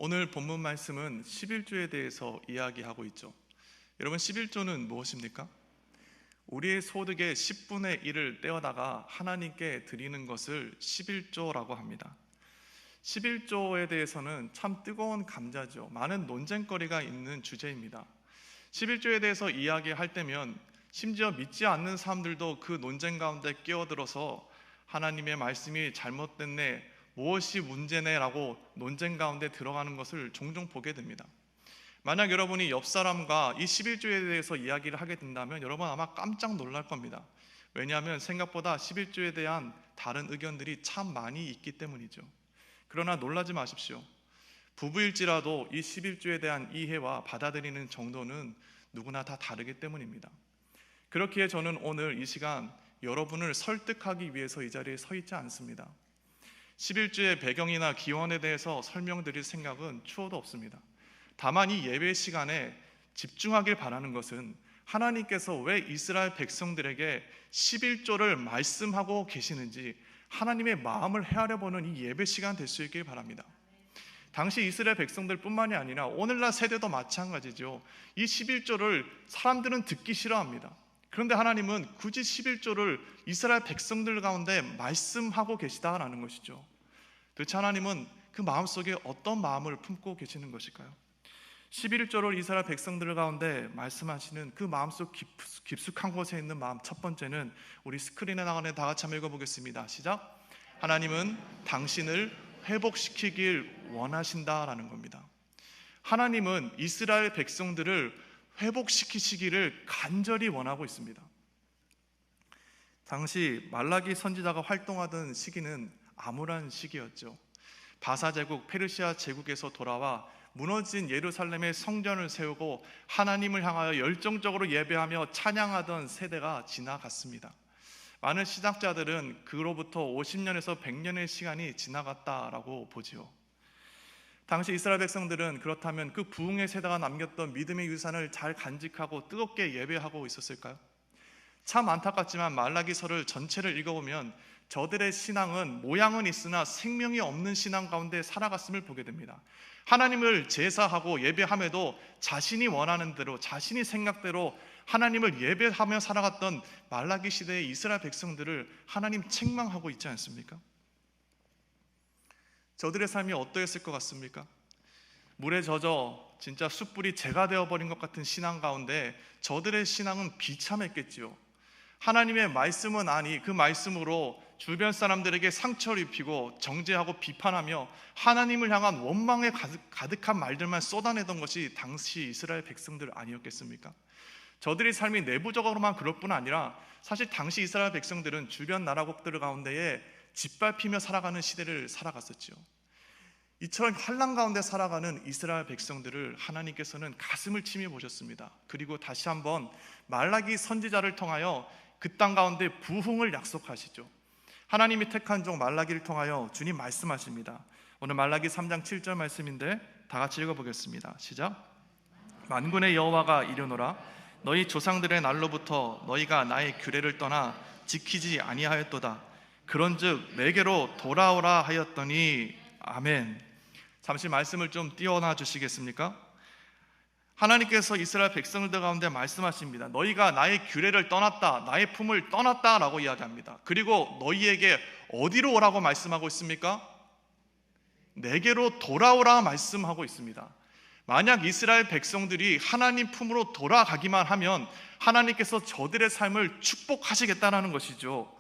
오늘 본문 말씀은 11조에 대해서 이야기하고 있죠. 여러분, 11조는 무엇입니까? 우리의 소득의 10분의 1을 떼어다가 하나님께 드리는 것을 11조라고 합니다. 11조에 대해서는 참 뜨거운 감자죠. 많은 논쟁거리가 있는 주제입니다. 11조에 대해서 이야기할 때면 심지어 믿지 않는 사람들도 그 논쟁 가운데 끼어들어서 하나님의 말씀이 잘못됐네, 무엇이 문제네 라고 논쟁 가운데 들어가는 것을 종종 보게 됩니다. 만약 여러분이 옆 사람과 이 11조에 대해서 이야기를 하게 된다면 여러분 아마 깜짝 놀랄 겁니다. 왜냐하면 생각보다 11조에 대한 다른 의견들이 참 많이 있기 때문이죠. 그러나 놀라지 마십시오. 부부일지라도 이 11조에 대한 이해와 받아들이는 정도는 누구나 다 다르기 때문입니다. 그렇기에 저는 오늘 이 시간 여러분을 설득하기 위해서 이 자리에 서 있지 않습니다. 11조의 배경이나 기원에 대해서 설명드릴 생각은 추호도 없습니다. 다만 이 예배 시간에 집중하길 바라는 것은 하나님께서 왜 이스라엘 백성들에게 11조를 말씀하고 계시는지 하나님의 마음을 헤아려보는 이 예배 시간 될 수 있길 바랍니다. 당시 이스라엘 백성들 뿐만이 아니라 오늘날 세대도 마찬가지죠. 이 11조를 사람들은 듣기 싫어합니다. 그런데 하나님은 굳이 11조를 이스라엘 백성들 가운데 말씀하고 계시다라는 것이죠. 도대체 하나님은 그 마음속에 어떤 마음을 품고 계시는 것일까요? 11조를 이스라엘 백성들 가운데 말씀하시는 그 마음속 깊숙한 곳에 있는 마음, 첫 번째는 우리 스크린에 나가는 다 같이 한번 읽어보겠습니다. 시작. 하나님은 당신을 회복시키길 원하신다라는 겁니다. 하나님은 이스라엘 백성들을 회복시키시기를 간절히 원하고 있습니다. 당시 말라기 선지자가 활동하던 시기는 암울한 시기였죠. 바사 제국, 페르시아 제국에서 돌아와 무너진 예루살렘의 성전을 세우고 하나님을 향하여 열정적으로 예배하며 찬양하던 세대가 지나갔습니다. 많은 신학자들은 그로부터 50년에서 100년의 시간이 지나갔다라고 보지요. 당시 이스라엘 백성들은 그렇다면 그 부흥의 세대가 남겼던 믿음의 유산을 잘 간직하고 뜨겁게 예배하고 있었을까요? 참 안타깝지만 말라기서를 전체를 읽어보면 저들의 신앙은 모양은 있으나 생명이 없는 신앙 가운데 살아갔음을 보게 됩니다. 하나님을 제사하고 예배함에도 자신이 원하는 대로, 자신이 생각대로 하나님을 예배하며 살아갔던 말라기 시대의 이스라엘 백성들을 하나님 책망하고 있지 않습니까? 저들의 삶이 어떠했을 것 같습니까? 물에 젖어 진짜 숯불이 재가 되어버린 것 같은 신앙 가운데 저들의 신앙은 비참했겠지요. 하나님의 말씀은 아니 그 말씀으로 주변 사람들에게 상처를 입히고 정죄하고 비판하며 하나님을 향한 원망에 가득한 말들만 쏟아내던 것이 당시 이스라엘 백성들 아니었겠습니까? 저들의 삶이 내부적으로만 그럴 뿐 아니라 사실 당시 이스라엘 백성들은 주변 나라국들 가운데에 짓밟히며 살아가는 시대를 살아갔었죠. 이처럼 환난 가운데 살아가는 이스라엘 백성들을 하나님께서는 가슴을 치며 보셨습니다. 그리고 다시 한번 말라기 선지자를 통하여 그 땅 가운데 부흥을 약속하시죠. 하나님이 택한 종 말라기를 통하여 주님 말씀하십니다. 오늘 말라기 3장 7절 말씀인데 다 같이 읽어보겠습니다. 시작. 만군의 여호와가 이르노라 너희 조상들의 날로부터 너희가 나의 규례를 떠나 지키지 아니하였도다. 그런즉 내게로 돌아오라 하였더니 아멘. 잠시 말씀을 좀 띄워놔 주시겠습니까? 하나님께서 이스라엘 백성들 가운데 말씀하십니다. 너희가 나의 규례를 떠났다, 나의 품을 떠났다 라고 이야기합니다. 그리고 너희에게 어디로 오라고 말씀하고 있습니까? 내게로 돌아오라 말씀하고 있습니다. 만약 이스라엘 백성들이 하나님 품으로 돌아가기만 하면 하나님께서 저들의 삶을 축복하시겠다는 것이죠.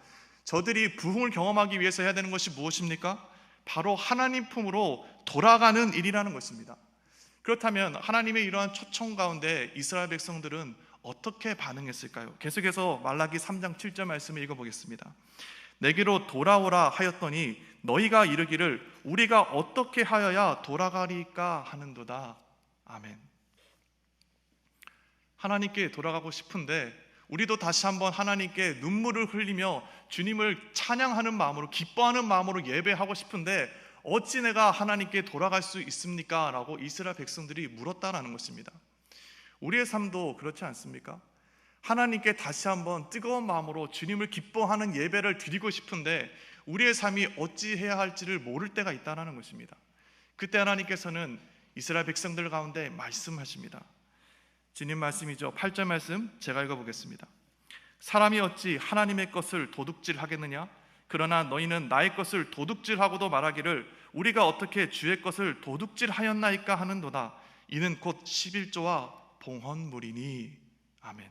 저들이 부흥을 경험하기 위해서 해야 되는 것이 무엇입니까? 바로 하나님 품으로 돌아가는 일이라는 것입니다. 그렇다면 하나님의 이러한 초청 가운데 이스라엘 백성들은 어떻게 반응했을까요? 계속해서 말라기 3장 7절 말씀을 읽어보겠습니다. 내게로 돌아오라 하였더니 너희가 이르기를 우리가 어떻게 하여야 돌아가리까 하는도다. 아멘. 하나님께 돌아가고 싶은데 우리도 다시 한번 하나님께 눈물을 흘리며 주님을 찬양하는 마음으로, 기뻐하는 마음으로 예배하고 싶은데 어찌 내가 하나님께 돌아갈 수 있습니까? 라고 이스라엘 백성들이 물었다라는 것입니다. 우리의 삶도 그렇지 않습니까? 하나님께 다시 한번 뜨거운 마음으로 주님을 기뻐하는 예배를 드리고 싶은데 우리의 삶이 어찌 해야 할지를 모를 때가 있다는 것입니다. 그때 하나님께서는 이스라엘 백성들 가운데 말씀하십니다. 주님 말씀이죠. 8절 말씀 제가 읽어보겠습니다. 사람이 어찌 하나님의 것을 도둑질하겠느냐? 그러나 너희는 나의 것을 도둑질하고도 말하기를 우리가 어떻게 주의 것을 도둑질하였나이까 하는도다. 이는 곧 11조와 봉헌물이니. 아멘.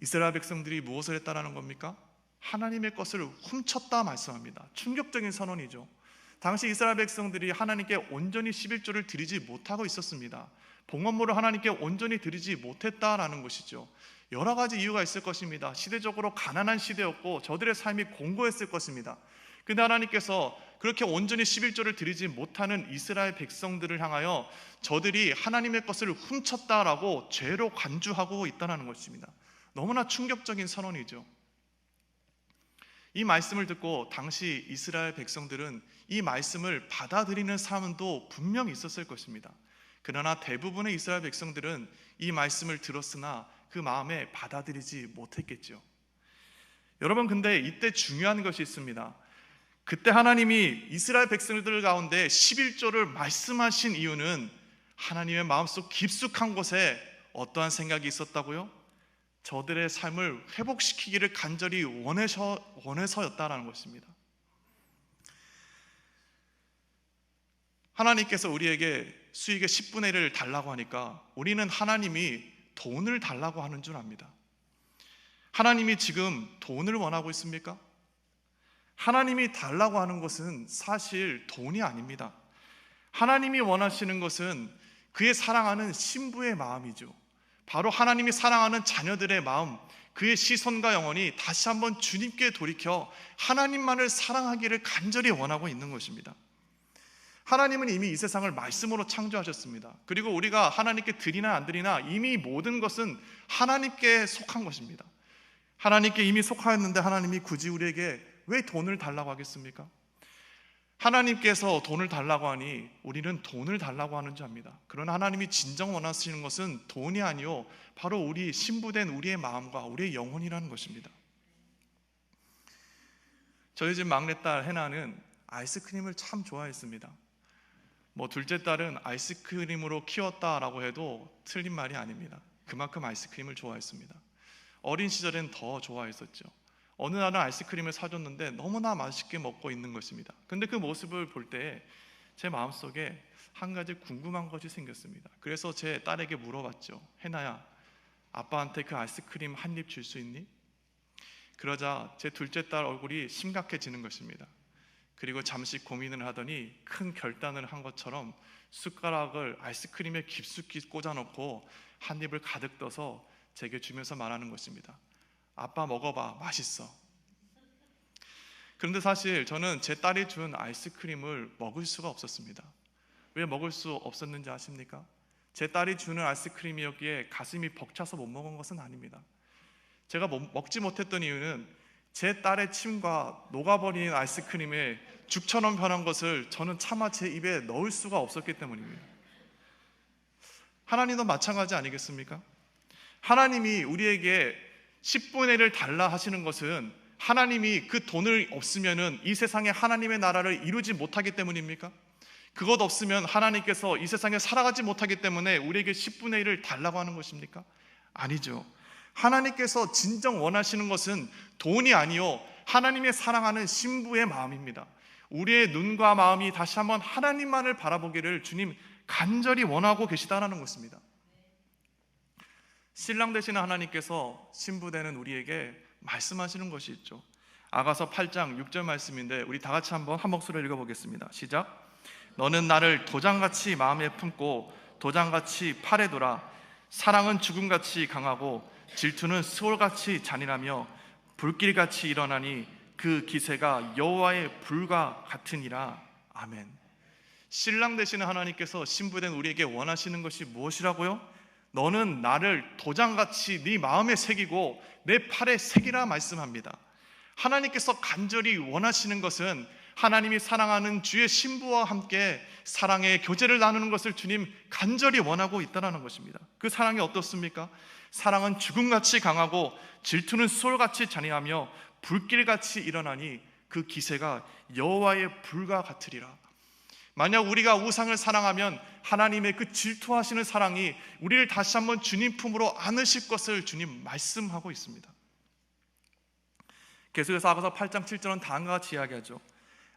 이스라엘 백성들이 무엇을 했다라는 겁니까? 하나님의 것을 훔쳤다 말씀합니다. 충격적인 선언이죠. 당시 이스라엘 백성들이 하나님께 온전히 11조를 드리지 못하고 있었습니다. 봉헌물을 하나님께 온전히 드리지 못했다라는 것이죠. 여러 가지 이유가 있을 것입니다. 시대적으로 가난한 시대였고 저들의 삶이 공고했을 것입니다. 근데 하나님께서 그렇게 온전히 11조를 드리지 못하는 이스라엘 백성들을 향하여 저들이 하나님의 것을 훔쳤다라고 죄로 간주하고 있다는 것입니다. 너무나 충격적인 선언이죠. 이 말씀을 듣고 당시 이스라엘 백성들은 이 말씀을 받아들이는 사람도 분명히 있었을 것입니다. 그러나 대부분의 이스라엘 백성들은 이 말씀을 들었으나 그 마음에 받아들이지 못했겠죠. 여러분, 근데 이때 중요한 것이 있습니다. 그때 하나님이 이스라엘 백성들 가운데 11조를 말씀하신 이유는 하나님의 마음속 깊숙한 곳에 어떠한 생각이 있었다고요? 저들의 삶을 회복시키기를 간절히 원해서였다라는 것입니다. 하나님께서 우리에게 수익의 10분의 1을 달라고 하니까 우리는 하나님이 돈을 달라고 하는 줄 압니다. 하나님이 지금 돈을 원하고 있습니까? 하나님이 달라고 하는 것은 사실 돈이 아닙니다. 하나님이 원하시는 것은 그의 사랑하는 신부의 마음이죠. 바로 하나님이 사랑하는 자녀들의 마음, 그의 시선과 영혼이 다시 한번 주님께 돌이켜 하나님만을 사랑하기를 간절히 원하고 있는 것입니다. 하나님은 이미 이 세상을 말씀으로 창조하셨습니다. 그리고 우리가 하나님께 드리나 안 드리나 이미 모든 것은 하나님께 속한 것입니다. 하나님께 이미 속하였는데 하나님이 굳이 우리에게 왜 돈을 달라고 하겠습니까? 하나님께서 돈을 달라고 하니 우리는 돈을 달라고 하는 줄 압니다. 그러나 하나님이 진정 원하시는 것은 돈이 아니요 바로 우리 신부된 우리의 마음과 우리의 영혼이라는 것입니다. 저희 집 막내딸 해나는 아이스크림을 참 좋아했습니다. 둘째 딸은 아이스크림으로 키웠다라고 해도 틀린 말이 아닙니다. 그만큼 아이스크림을 좋아했습니다. 어린 시절엔 더 좋아했었죠. 어느 날은 아이스크림을 사줬는데 너무나 맛있게 먹고 있는 것입니다. 근데 그 모습을 볼 때 제 마음속에 한 가지 궁금한 것이 생겼습니다. 그래서 제 딸에게 물어봤죠. 해나야, 아빠한테 그 아이스크림 한 입 줄 수 있니? 그러자 제 둘째 딸 얼굴이 심각해지는 것입니다. 그리고 잠시 고민을 하더니 큰 결단을 한 것처럼 숟가락을 아이스크림에 깊숙이 꽂아놓고 한 입을 가득 떠서 제게 주면서 말하는 것입니다. 아빠 먹어봐, 맛있어. 그런데 사실 저는 제 딸이 준 아이스크림을 먹을 수가 없었습니다. 왜 먹을 수 없었는지 아십니까? 제 딸이 주는 아이스크림이었기에 가슴이 벅차서 못 먹은 것은 아닙니다. 제가 먹지 못했던 이유는 제 딸의 침과 녹아버린 아이스크림에 죽처럼 변한 것을 저는 차마 제 입에 넣을 수가 없었기 때문입니다. 하나님도 마찬가지 아니겠습니까? 하나님이 우리에게 10분의 1을 달라 하시는 것은 하나님이 그 돈을 없으면은 이 세상에 하나님의 나라를 이루지 못하기 때문입니까? 그것 없으면 하나님께서 이 세상에 살아가지 못하기 때문에 우리에게 10분의 1을 달라고 하는 것입니까? 아니죠. 하나님께서 진정 원하시는 것은 돈이 아니요 하나님의 사랑하는 신부의 마음입니다. 우리의 눈과 마음이 다시 한번 하나님만을 바라보기를 주님 간절히 원하고 계시다는 것입니다. 신랑 되시는 하나님께서 신부 되는 우리에게 말씀하시는 것이 있죠. 아가서 8장 6절 말씀인데 우리 다 같이 한번 한 목소리로 읽어보겠습니다. 시작. 너는 나를 도장같이 마음에 품고 도장같이 팔에 둬라. 사랑은 죽음같이 강하고 질투는 수월같이 잔인하며 불길같이 일어나니 그 기세가 여호와의 불과 같으니라. 아멘. 신랑 되시는 하나님께서 신부된 우리에게 원하시는 것이 무엇이라고요? 너는 나를 도장같이 네 마음에 새기고 내 팔에 새기라 말씀합니다. 하나님께서 간절히 원하시는 것은 하나님이 사랑하는 주의 신부와 함께 사랑의 교제를 나누는 것을 주님 간절히 원하고 있다는 것입니다. 그 사랑이 어떻습니까? 사랑은 죽음같이 강하고 질투는 수월같이 잔인하며 불길같이 일어나니 그 기세가 여호와의 불과 같으리라. 만약 우리가 우상을 사랑하면 하나님의 그 질투하시는 사랑이 우리를 다시 한번 주님 품으로 안으실 것을 주님 말씀하고 있습니다. 계속해서 아가서 8장 7절은 다음과 같이 이야기하죠.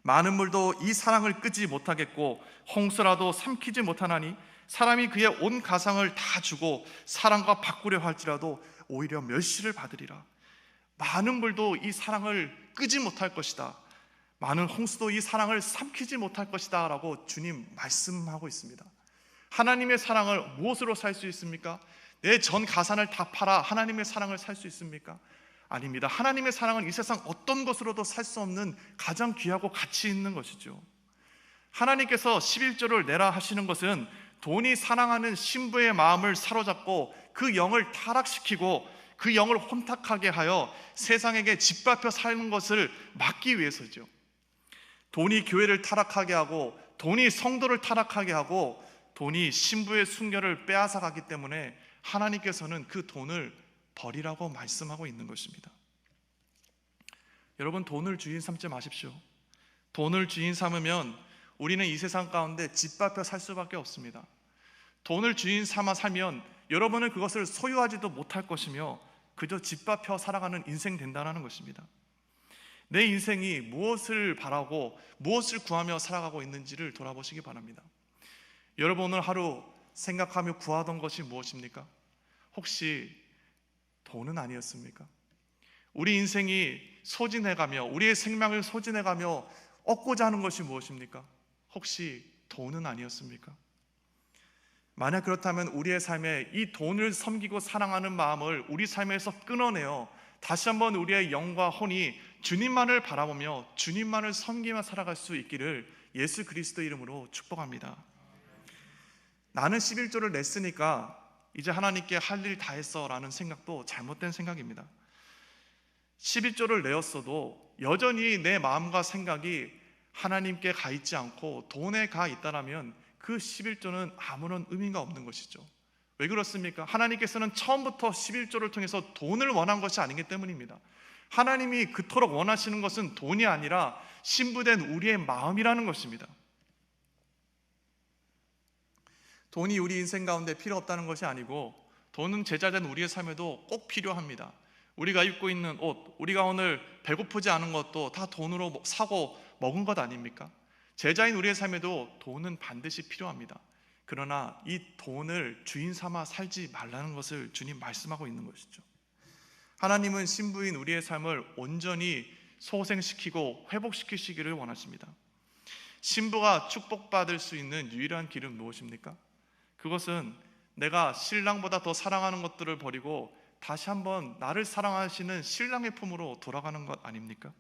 많은 물도 이 사랑을 끄지 못하겠고 홍수라도 삼키지 못하나니 사람이 그의 온 가상을 다 주고 사랑과 바꾸려 할지라도 오히려 멸시를 받으리라. 많은 물도 이 사랑을 끄지 못할 것이다. 많은 홍수도 이 사랑을 삼키지 못할 것이다 라고 주님 말씀하고 있습니다. 하나님의 사랑을 무엇으로 살 수 있습니까? 내 전 가산을 다 팔아 하나님의 사랑을 살 수 있습니까? 아닙니다. 하나님의 사랑은 이 세상 어떤 것으로도 살 수 없는 가장 귀하고 가치 있는 것이죠. 하나님께서 11조를 내라 하시는 것은 돈이 사랑하는 신부의 마음을 사로잡고 그 영을 타락시키고 그 영을 혼탁하게 하여 세상에게 짓밟혀 사는 것을 막기 위해서죠. 돈이 교회를 타락하게 하고 돈이 성도를 타락하게 하고 돈이 신부의 순결을 빼앗아 가기 때문에 하나님께서는 그 돈을 버리라고 말씀하고 있는 것입니다. 여러분, 돈을 주인 삼지 마십시오. 돈을 주인 삼으면 우리는 이 세상 가운데 짓밟혀 살 수밖에 없습니다. 돈을 주인 삼아 살면 여러분은 그것을 소유하지도 못할 것이며 그저 짓밟혀 살아가는 인생 된다는 것입니다. 내 인생이 무엇을 바라고 무엇을 구하며 살아가고 있는지를 돌아보시기 바랍니다. 여러분, 오늘 하루 생각하며 구하던 것이 무엇입니까? 혹시 돈은 아니었습니까? 우리 인생이 소진해가며 우리의 생명을 소진해가며 얻고자 하는 것이 무엇입니까? 혹시 돈은 아니었습니까? 만약 그렇다면 우리의 삶에 이 돈을 섬기고 사랑하는 마음을 우리 삶에서 끊어내어 다시 한번 우리의 영과 혼이 주님만을 바라보며 주님만을 섬기며 살아갈 수 있기를 예수 그리스도 이름으로 축복합니다. 나는 11조를 냈으니까 이제 하나님께 할 일 다 했어 라는 생각도 잘못된 생각입니다. 11조를 내었어도 여전히 내 마음과 생각이 하나님께 가 있지 않고 돈에 가 있다라면 그 11조는 아무런 의미가 없는 것이죠. 왜 그렇습니까? 하나님께서는 처음부터 11조를 통해서 돈을 원한 것이 아니기 때문입니다. 하나님이 그토록 원하시는 것은 돈이 아니라 신부된 우리의 마음이라는 것입니다. 돈이 우리 인생 가운데 필요 없다는 것이 아니고 돈은 제자된 우리의 삶에도 꼭 필요합니다. 우리가 입고 있는 옷, 우리가 오늘 배고프지 않은 것도 다 돈으로 사고 먹은 것 아닙니까? 제자인 우리의 삶에도 돈은 반드시 필요합니다. 그러나 이 돈을 주인 삼아 살지 말라는 것을 주님 말씀하고 있는 것이죠. 하나님은 신부인 우리의 삶을 온전히 소생시키고 회복시키시기를 원하십니다. 신부가 축복받을 수 있는 유일한 길은 무엇입니까? 그것은 내가 신랑보다 더 사랑하는 것들을 버리고 다시 한번 나를 사랑하시는 신랑의 품으로 돌아가는 것 아닙니까?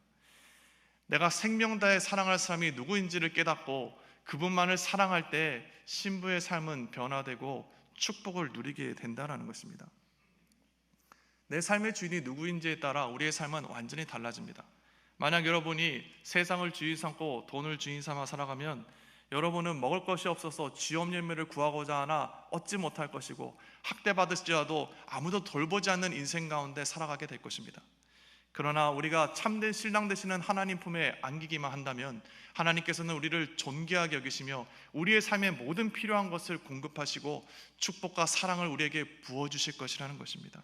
내가 생명 다해 사랑할 사람이 누구인지를 깨닫고 그분만을 사랑할 때 신부의 삶은 변화되고 축복을 누리게 된다는 것입니다. 내 삶의 주인이 누구인지에 따라 우리의 삶은 완전히 달라집니다. 만약 여러분이 세상을 주인 삼고 돈을 주인 삼아 살아가면 여러분은 먹을 것이 없어서 쥐염열매를 구하고자 하나 얻지 못할 것이고 학대받을지라도 아무도 돌보지 않는 인생 가운데 살아가게 될 것입니다. 그러나 우리가 참된 신랑 되시는 하나님 품에 안기기만 한다면 하나님께서는 우리를 존귀하게 여기시며 우리의 삶에 모든 필요한 것을 공급하시고 축복과 사랑을 우리에게 부어주실 것이라는 것입니다.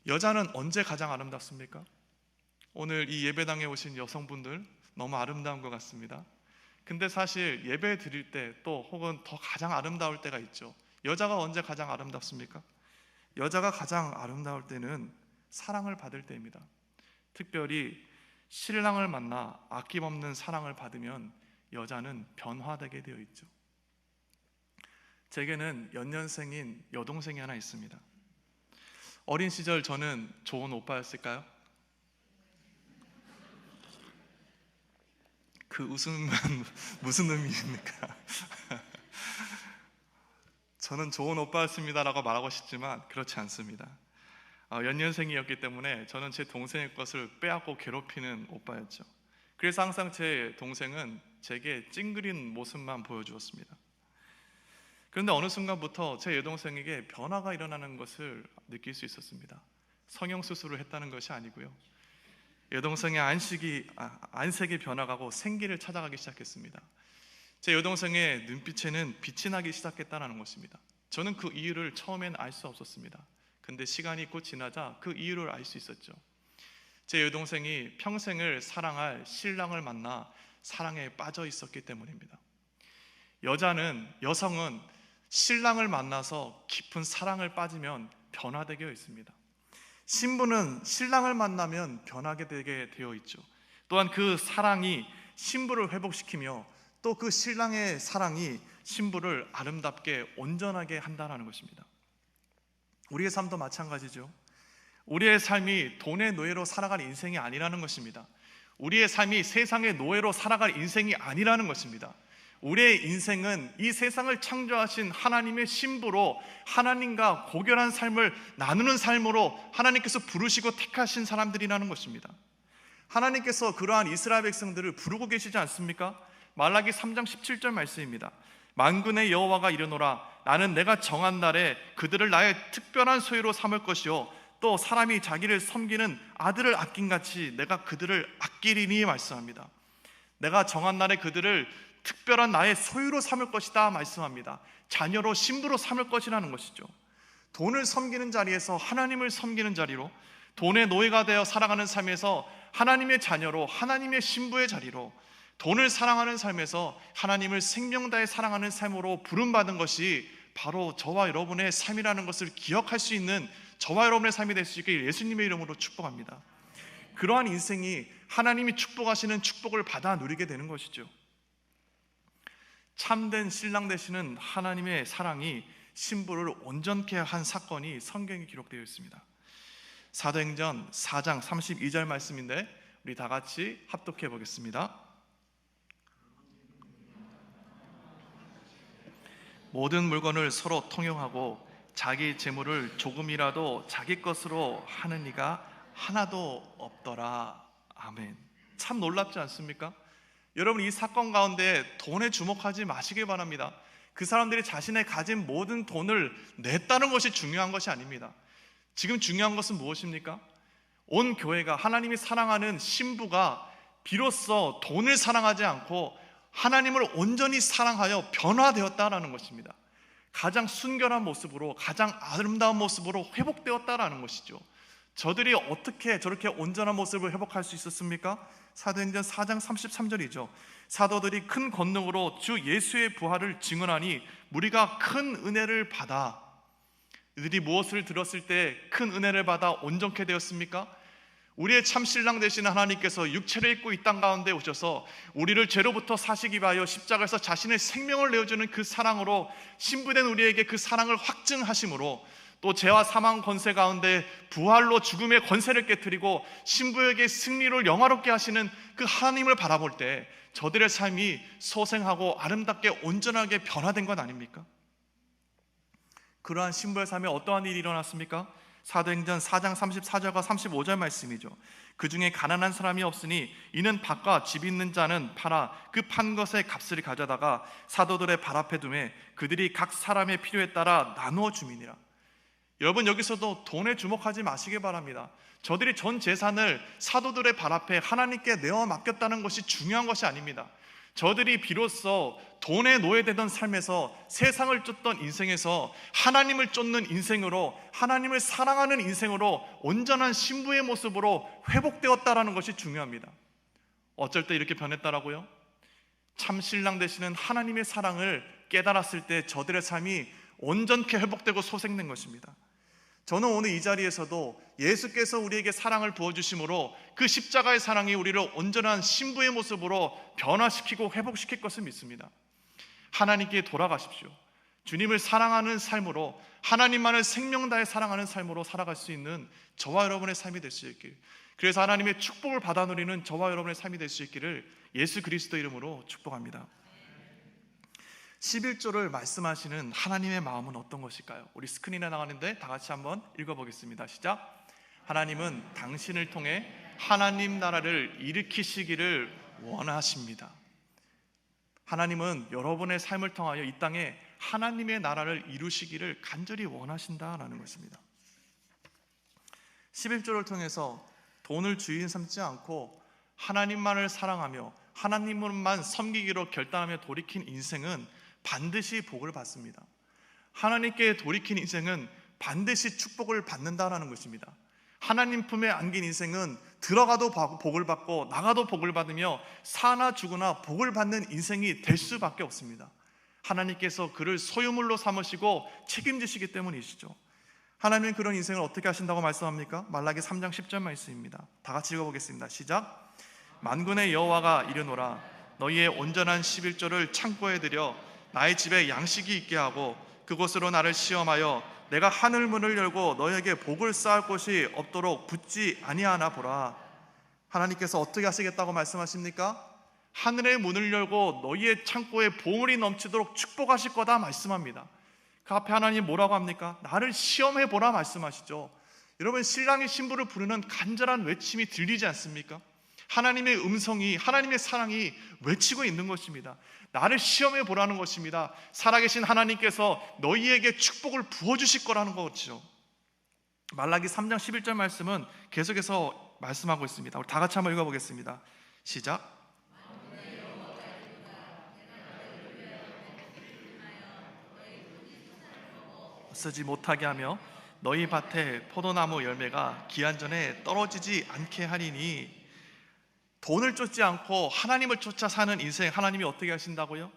여자는 언제 가장 아름답습니까? 오늘 이 예배당에 오신 여성분들 너무 아름다운 것 같습니다. 근데 사실 예배 드릴 때 또 혹은 더 가장 아름다울 때가 있죠. 여자가 언제 가장 아름답습니까? 여자가 가장 아름다울 때는 사랑을 받을 때입니다. 특별히 신랑을 만나 아낌없는 사랑을 받으면 여자는 변화되게 되어 있죠. 제게는 연년생인 여동생이 하나 있습니다. 어린 시절 저는 좋은 오빠였을까요? 그 웃음은 무슨 의미입니까? 저는 좋은 오빠였습니다라고 말하고 싶지만 그렇지 않습니다. 연년생이었기 때문에 저는 제 동생의 것을 빼앗고 괴롭히는 오빠였죠. 그래서 항상 제 동생은 제게 찡그린 모습만 보여주었습니다. 그런데 어느 순간부터 제 여동생에게 변화가 일어나는 것을 느낄 수 있었습니다. 성형수술을 했다는 것이 아니고요, 여동생의 안색이 변화가고 생기를 찾아가기 시작했습니다. 제 여동생의 눈빛에는 빛이 나기 시작했다는 것입니다. 저는 그 이유를 처음엔 알 수 없었습니다. 근데 시간이 곧 지나자 그 이유를 알 수 있었죠. 제 여동생이 평생을 사랑할 신랑을 만나 사랑에 빠져 있었기 때문입니다. 여성은 신랑을 만나서 깊은 사랑을 빠지면 변화되게 있습니다. 신부는 신랑을 만나면 변하게 되게 되어 있죠. 또한 그 사랑이 신부를 회복시키며 또 그 신랑의 사랑이 신부를 아름답게 온전하게 한다는 것입니다. 우리의 삶도 마찬가지죠. 우리의 삶이 돈의 노예로 살아갈 인생이 아니라는 것입니다. 우리의 삶이 세상의 노예로 살아갈 인생이 아니라는 것입니다. 우리의 인생은 이 세상을 창조하신 하나님의 신부로 하나님과 고결한 삶을 나누는 삶으로 하나님께서 부르시고 택하신 사람들이라는 것입니다. 하나님께서 그러한 이스라엘 백성들을 부르고 계시지 않습니까? 말라기 3장 17절 말씀입니다. 만군의 여호와가 이르노라 나는 내가 정한 날에 그들을 나의 특별한 소유로 삼을 것이요 또 사람이 자기를 섬기는 아들을 아낀같이 내가 그들을 아끼리니 말씀합니다. 내가 정한 날에 그들을 특별한 나의 소유로 삼을 것이다 말씀합니다. 자녀로 신부로 삼을 것이라는 것이죠. 돈을 섬기는 자리에서 하나님을 섬기는 자리로, 돈의 노예가 되어 살아가는 삶에서 하나님의 자녀로, 하나님의 신부의 자리로, 돈을 사랑하는 삶에서 하나님을 생명 다해 사랑하는 삶으로 부름받은 것이 바로 저와 여러분의 삶이라는 것을 기억할 수 있는 저와 여러분의 삶이 될 수 있게 예수님의 이름으로 축복합니다. 그러한 인생이 하나님이 축복하시는 축복을 받아 누리게 되는 것이죠. 참된 신랑 되시는 하나님의 사랑이 신부를 온전케 한 사건이 성경에 기록되어 있습니다. 사도행전 4장 32절 말씀인데 우리 다 같이 합독해 보겠습니다. 모든 물건을 서로 통용하고 자기 재물을 조금이라도 자기 것으로 하는 이가 하나도 없더라. 아멘. 참 놀랍지 않습니까? 여러분, 이 사건 가운데 돈에 주목하지 마시길 바랍니다. 그 사람들이 자신의 가진 모든 돈을 냈다는 것이 중요한 것이 아닙니다. 지금 중요한 것은 무엇입니까? 온 교회가, 하나님이 사랑하는 신부가 비로소 돈을 사랑하지 않고 하나님을 온전히 사랑하여 변화되었다라는 것입니다. 가장 순결한 모습으로, 가장 아름다운 모습으로 회복되었다라는 것이죠. 저들이 어떻게 저렇게 온전한 모습을 회복할 수 있었습니까? 사도행전 4장 33절이죠. 사도들이 큰 권능으로 주 예수의 부활을 증언하니 무리가 큰 은혜를 받아. 이들이 무엇을 들었을 때 큰 은혜를 받아 온전케 되었습니까? 우리의 참 신랑 되시는 하나님께서 육체를 입고 이 땅 가운데 오셔서 우리를 죄로부터 사시기 위하여 십자가에서 자신의 생명을 내어주는 그 사랑으로 신부된 우리에게 그 사랑을 확증하심으로 또 죄와 사망 권세 가운데 부활로 죽음의 권세를 깨뜨리고 신부에게 승리를 영화롭게 하시는 그 하나님을 바라볼 때 저들의 삶이 소생하고 아름답게 온전하게 변화된 것 아닙니까? 그러한 신부의 삶에 어떠한 일이 일어났습니까? 사도행전 4장 34절과 35절 말씀이죠. 그 중에 가난한 사람이 없으니 이는 밭과 집 있는 자는 팔아 그 판 것의 값을 가져다가 사도들의 발 앞에 두매 그들이 각 사람의 필요에 따라 나누어 주미니라. 여러분, 여기서도 돈에 주목하지 마시기 바랍니다. 저들이 전 재산을 사도들의 발 앞에 하나님께 내어 맡겼다는 것이 중요한 것이 아닙니다. 저들이 비로소 돈에 노예되던 삶에서, 세상을 쫓던 인생에서 하나님을 쫓는 인생으로, 하나님을 사랑하는 인생으로 온전한 신부의 모습으로 회복되었다라는 것이 중요합니다. 어쩔 때 이렇게 변했다라고요? 참 신랑 되시는 하나님의 사랑을 깨달았을 때 저들의 삶이 온전케 회복되고 소생된 것입니다. 저는 오늘 이 자리에서도 예수께서 우리에게 사랑을 부어주심으로 그 십자가의 사랑이 우리를 온전한 신부의 모습으로 변화시키고 회복시킬 것을 믿습니다. 하나님께 돌아가십시오. 주님을 사랑하는 삶으로, 하나님만을 생명 다해 사랑하는 삶으로 살아갈 수 있는 저와 여러분의 삶이 될 수 있길, 그래서 하나님의 축복을 받아 누리는 저와 여러분의 삶이 될 수 있기를 예수 그리스도 이름으로 축복합니다. 11조를 말씀하시는 하나님의 마음은 어떤 것일까요? 우리 스크린에 나가는데 다 같이 한번 읽어보겠습니다. 시작. 하나님은 당신을 통해 하나님 나라를 일으키시기를 원하십니다. 하나님은 여러분의 삶을 통하여 이 땅에 하나님의 나라를 이루시기를 간절히 원하신다라는 것입니다. 11조를 통해서 돈을 주인 삼지 않고 하나님만을 사랑하며 하나님만 섬기기로 결단하며 돌이킨 인생은 반드시 복을 받습니다. 하나님께 돌이킨 인생은 반드시 축복을 받는다라는 것입니다. 하나님 품에 안긴 인생은 들어가도 복을 받고 나가도 복을 받으며 사나 죽으나 복을 받는 인생이 될 수밖에 없습니다. 하나님께서 그를 소유물로 삼으시고 책임지시기 때문이시죠. 하나님은 그런 인생을 어떻게 하신다고 말씀합니까? 말라기 3장 10절 말씀입니다. 다 같이 읽어보겠습니다. 시작. 만군의 여호와가 이르노라 너희의 온전한 11조를 창고에 들여 나의 집에 양식이 있게 하고 그곳으로 나를 시험하여 내가 하늘 문을 열고 너희에게 복을 쌓을 곳이 없도록 붙지 아니하나 보라. 하나님께서 어떻게 하시겠다고 말씀하십니까? 하늘의 문을 열고 너희의 창고에 보물이 넘치도록 축복하실 거다 말씀합니다. 그 앞에 하나님 뭐라고 합니까? 나를 시험해 보라 말씀하시죠. 여러분, 신랑이 신부를 부르는 간절한 외침이 들리지 않습니까? 하나님의 음성이, 하나님의 사랑이 외치고 있는 것입니다. 나를 시험해 보라는 것입니다. 살아계신 하나님께서 너희에게 축복을 부어주실 거라는 거죠. 말라기 3장 11절 말씀은 계속해서 말씀하고 있습니다. 우리 다 같이 한번 읽어보겠습니다. 시작. 쓰지 못하게 하며 너희 밭에 포도나무 열매가 기한 전에 떨어지지 않게 하리니. 돈을 쫓지 않고 하나님을 쫓아 사는 인생, 하나님이 어떻게 하신다고요?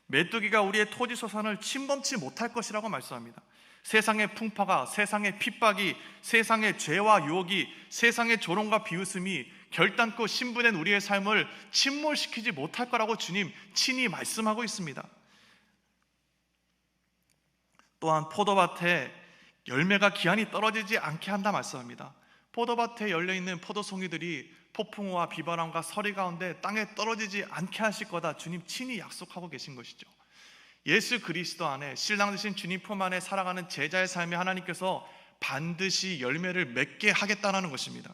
메뚜기가 우리의 토지 소산을 침범치 못할 것이라고 말씀합니다. 세상의 풍파가, 세상의 핍박이, 세상의 죄와 유혹이, 세상의 조롱과 비웃음이 결단코 신부된 우리의 삶을 침몰시키지 못할 거라고 주님 친히 말씀하고 있습니다. 또한 포도밭에 열매가 기한이 떨어지지 않게 한다 말씀합니다. 포도밭에 열려있는 포도송이들이 폭풍우와 비바람과 서리 가운데 땅에 떨어지지 않게 하실 거다 주님 친히 약속하고 계신 것이죠. 예수 그리스도 안에 신랑 되신 주님 품 안에 살아가는 제자의 삶에 하나님께서 반드시 열매를 맺게 하겠다는 것입니다.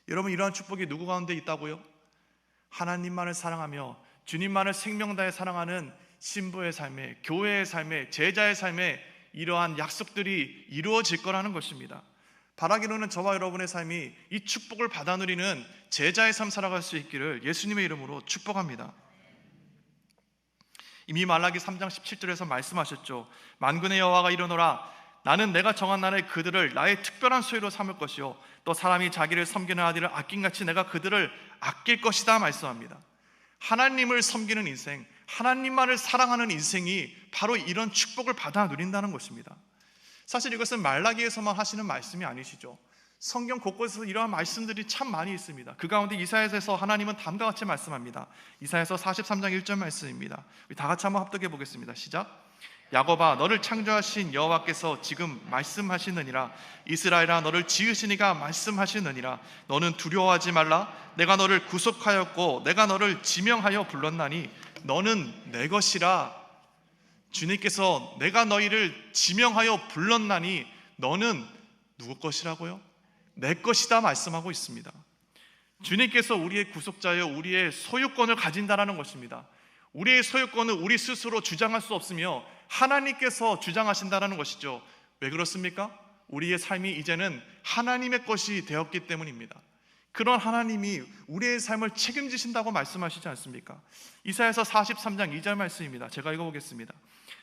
여러분, 이러한 축복이 누구 가운데 있다고요? 하나님만을 사랑하며 주님만을 생명 다해 사랑하는 신부의 삶에, 교회의 삶에, 제자의 삶에 이러한 약속들이 이루어질 거라는 것입니다. 바라기로는 저와 여러분의 삶이 이 축복을 받아 누리는 제자의 삶 살아갈 수 있기를 예수님의 이름으로 축복합니다. 이미 말라기 3장 17절에서 말씀하셨죠. 만군의 여호와가 이르노라 나는 내가 정한 날에 그들을 나의 특별한 소유로 삼을 것이요 또 사람이 자기를 섬기는 아들을 아낀같이 내가 그들을 아낄 것이다 말씀합니다. 하나님을 섬기는 인생, 하나님만을 사랑하는 인생이 바로 이런 축복을 받아 누린다는 것입니다. 사실 이것은 말라기에서만 하시는 말씀이 아니시죠. 성경 곳곳에서 이러한 말씀들이 참 많이 있습니다. 그 가운데 이사야서에서 하나님은 다음과 같이 말씀합니다. 이사야서 43장 1절 말씀입니다. 우리 다 같이 한번 합독해 보겠습니다. 시작. 야곱아 너를 창조하신 여호와께서 지금 말씀하시느니라. 이스라엘아 너를 지으신 이가 말씀하시느니라. 너는 두려워하지 말라. 내가 너를 구속하였고 내가 너를 지명하여 불렀나니 너는 내 것이라. 주님께서 내가 너희를 지명하여 불렀나니 너는 누구 것이라고요? 내 것이다 말씀하고 있습니다. 주님께서 우리의 구속자여 우리의 소유권을 가진다라는 것입니다. 우리의 소유권은 우리 스스로 주장할 수 없으며 하나님께서 주장하신다라는 것이죠. 왜 그렇습니까? 우리의 삶이 이제는 하나님의 것이 되었기 때문입니다. 그런 하나님이 우리의 삶을 책임지신다고 말씀하시지 않습니까? 이사야서 43장 2절 말씀입니다. 제가 읽어보겠습니다.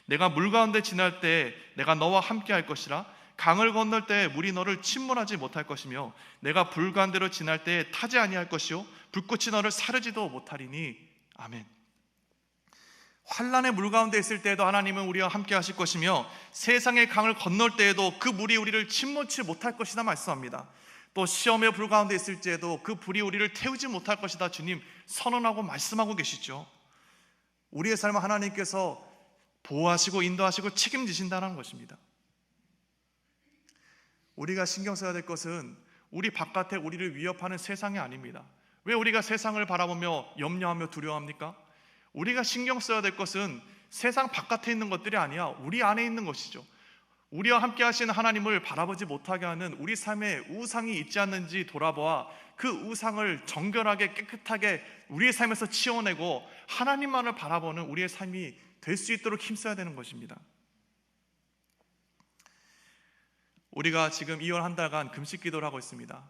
내가 물 가운데 지날 때 내가 너와 함께 할 것이라. 강을 건널 때 물이 너를 침몰하지 못할 것이며 내가 불 가운데로 지날 때 타지 아니할 것이요 불꽃이 너를 사르지도 못하리니. 아멘. 환난의 물 가운데 있을 때에도 하나님은 우리와 함께 하실 것이며 세상의 강을 건널 때에도 그 물이 우리를 침몰치 못할 것이다 말씀합니다. 또 시험의 불 가운데 있을지에도 그 불이 우리를 태우지 못할 것이다 주님 선언하고 말씀하고 계시죠. 우리의 삶을 하나님께서 보호하시고 인도하시고 책임지신다는 것입니다. 우리가 신경 써야 될 것은 우리 바깥에 우리를 위협하는 세상이 아닙니다. 왜 우리가 세상을 바라보며 염려하며 두려워합니까? 우리가 신경 써야 될 것은 세상 바깥에 있는 것들이 아니야 우리 안에 있는 것이죠. 우리와 함께 하시는 하나님을 바라보지 못하게 하는 우리 삶에 우상이 있지 않는지 돌아보아 그 우상을 정결하게 깨끗하게 우리의 삶에서 치워내고 하나님만을 바라보는 우리의 삶이 될 수 있도록 힘써야 되는 것입니다. 우리가 지금 2월 한 달간 금식 기도를 하고 있습니다.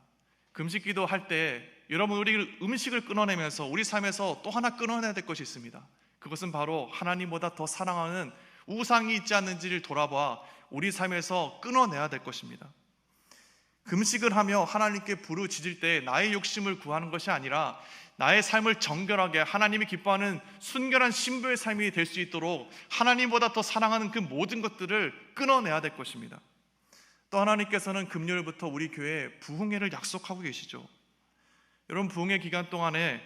금식기도 할 때 여러분, 우리 음식을 끊어내면서 우리 삶에서 또 하나 끊어내야 될 것이 있습니다. 그것은 바로 하나님보다 더 사랑하는 우상이 있지 않는지를 돌아봐 우리 삶에서 끊어내야 될 것입니다. 금식을 하며 하나님께 부르짖을 때 나의 욕심을 구하는 것이 아니라 나의 삶을 정결하게 하나님이 기뻐하는 순결한 신부의 삶이 될 수 있도록 하나님보다 더 사랑하는 그 모든 것들을 끊어내야 될 것입니다. 또 하나님께서는 금요일부터 우리 교회에 부흥회를 약속하고 계시죠. 여러분, 부흥회 기간 동안에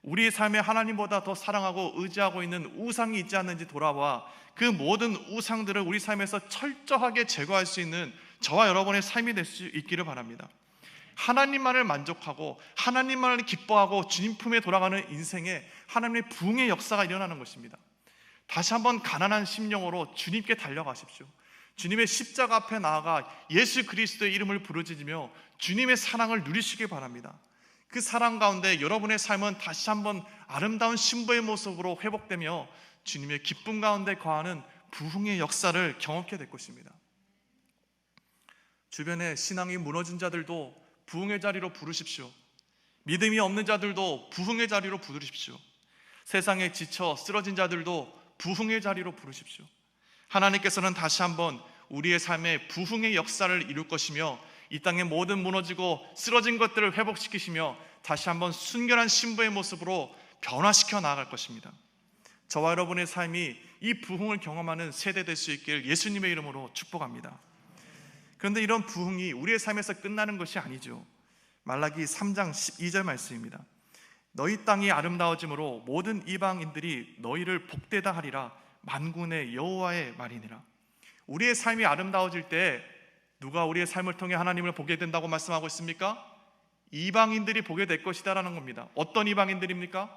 우리의 삶에 하나님보다 더 사랑하고 의지하고 있는 우상이 있지 않는지 돌아와 그 모든 우상들을 우리 삶에서 철저하게 제거할 수 있는 저와 여러분의 삶이 될 수 있기를 바랍니다. 하나님만을 만족하고 하나님만을 기뻐하고 주님 품에 돌아가는 인생에 하나님의 부흥의 역사가 일어나는 것입니다. 다시 한번 가난한 심령으로 주님께 달려가십시오. 주님의 십자가 앞에 나아가 예수 그리스도의 이름을 부르짖으며 주님의 사랑을 누리시기 바랍니다. 그 사랑 가운데 여러분의 삶은 다시 한번 아름다운 신부의 모습으로 회복되며 주님의 기쁨 가운데 거하는 부흥의 역사를 경험하게 될 것입니다. 주변에 신앙이 무너진 자들도 부흥의 자리로 부르십시오. 믿음이 없는 자들도 부흥의 자리로 부르십시오. 세상에 지쳐 쓰러진 자들도 부흥의 자리로 부르십시오. 하나님께서는 다시 한번 우리의 삶에 부흥의 역사를 이룰 것이며 이 땅의 모든 무너지고 쓰러진 것들을 회복시키시며 다시 한번 순결한 신부의 모습으로 변화시켜 나아갈 것입니다. 저와 여러분의 삶이 이 부흥을 경험하는 세대 될 수 있길 예수님의 이름으로 축복합니다. 그런데 이런 부흥이 우리의 삶에서 끝나는 것이 아니죠. 말라기 3장 12절 말씀입니다. 너희 땅이 아름다워짐으로 모든 이방인들이 너희를 복되다 하리라. 만군의 여호와의 말이니라. 우리의 삶이 아름다워질 때 누가 우리의 삶을 통해 하나님을 보게 된다고 말씀하고 있습니까? 이방인들이 보게 될 것이다 라는 겁니다. 어떤 이방인들입니까?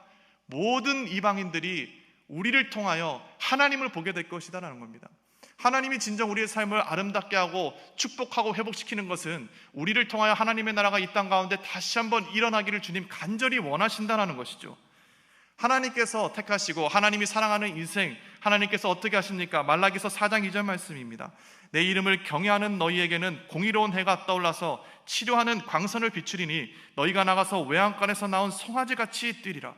모든 이방인들이 우리를 통하여 하나님을 보게 될 것이다 라는 겁니다. 하나님이 진정 우리의 삶을 아름답게 하고 축복하고 회복시키는 것은 우리를 통하여 하나님의 나라가 이 땅 가운데 다시 한번 일어나기를 주님 간절히 원하신다는 것이죠. 하나님께서 택하시고 하나님이 사랑하는 인생, 하나님께서 어떻게 하십니까? 말라기서 4장 2절 말씀입니다. 내 이름을 경외하는 너희에게는 공의로운 해가 떠올라서 치료하는 광선을 비추리니 너희가 나가서 외양간에서 나온 송아지같이 뛰리라.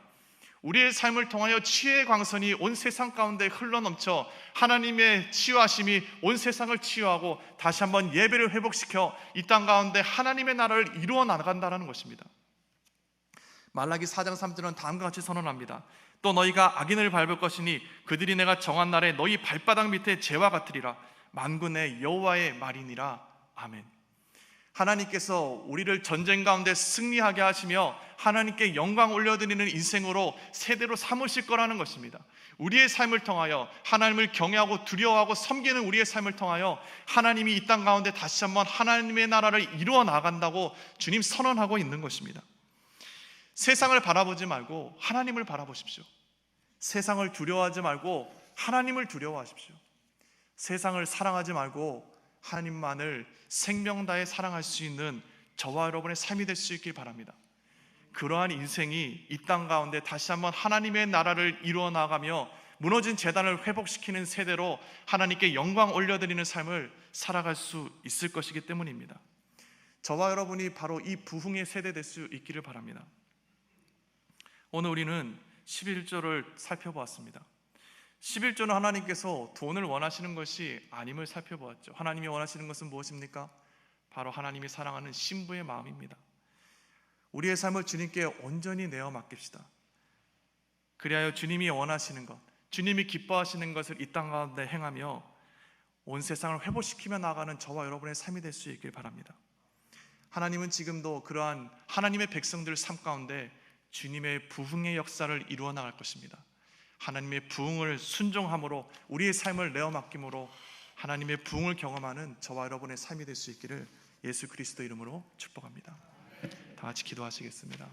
우리의 삶을 통하여 치유의 광선이 온 세상 가운데 흘러넘쳐 하나님의 치유하심이 온 세상을 치유하고 다시 한번 예배를 회복시켜 이 땅 가운데 하나님의 나라를 이루어 나간다는 것입니다. 말라기 4장 3절은 다음과 같이 선언합니다. 또 너희가 악인을 밟을 것이니 그들이 내가 정한 날에 너희 발바닥 밑에 재와 같으리라. 만군의 여호와의 말이니라. 아멘. 하나님께서 우리를 전쟁 가운데 승리하게 하시며 하나님께 영광 올려드리는 인생으로 세대로 삼으실 거라는 것입니다. 우리의 삶을 통하여 하나님을 경외하고 두려워하고 섬기는 우리의 삶을 통하여 하나님이 이 땅 가운데 다시 한번 하나님의 나라를 이루어 나간다고 주님 선언하고 있는 것입니다. 세상을 바라보지 말고 하나님을 바라보십시오. 세상을 두려워하지 말고 하나님을 두려워하십시오. 세상을 사랑하지 말고 하나님만을 생명 다해 사랑할 수 있는 저와 여러분의 삶이 될 수 있길 바랍니다. 그러한 인생이 이 땅 가운데 다시 한번 하나님의 나라를 이루어 나가며 무너진 재단을 회복시키는 세대로 하나님께 영광 올려드리는 삶을 살아갈 수 있을 것이기 때문입니다. 저와 여러분이 바로 이 부흥의 세대 될 수 있기를 바랍니다. 오늘 우리는 11조를 살펴보았습니다. 11조는 하나님께서 돈을 원하시는 것이 아님을 살펴보았죠. 하나님이 원하시는 것은 무엇입니까? 바로 하나님이 사랑하는 신부의 마음입니다. 우리의 삶을 주님께 온전히 내어 맡깁시다. 그리하여 주님이 원하시는 것, 주님이 기뻐하시는 것을 이 땅 가운데 행하며 온 세상을 회복시키며 나아가는 저와 여러분의 삶이 될 수 있길 바랍니다. 하나님은 지금도 그러한 하나님의 백성들 삶 가운데 주님의 부흥의 역사를 이루어 나갈 것입니다. 하나님의 부흥을 순종함으로 우리의 삶을 내어 맡김으로 하나님의 부흥을 경험하는 저와 여러분의 삶이 될 수 있기를 예수 그리스도 이름으로 축복합니다. 다 같이 기도하시겠습니다.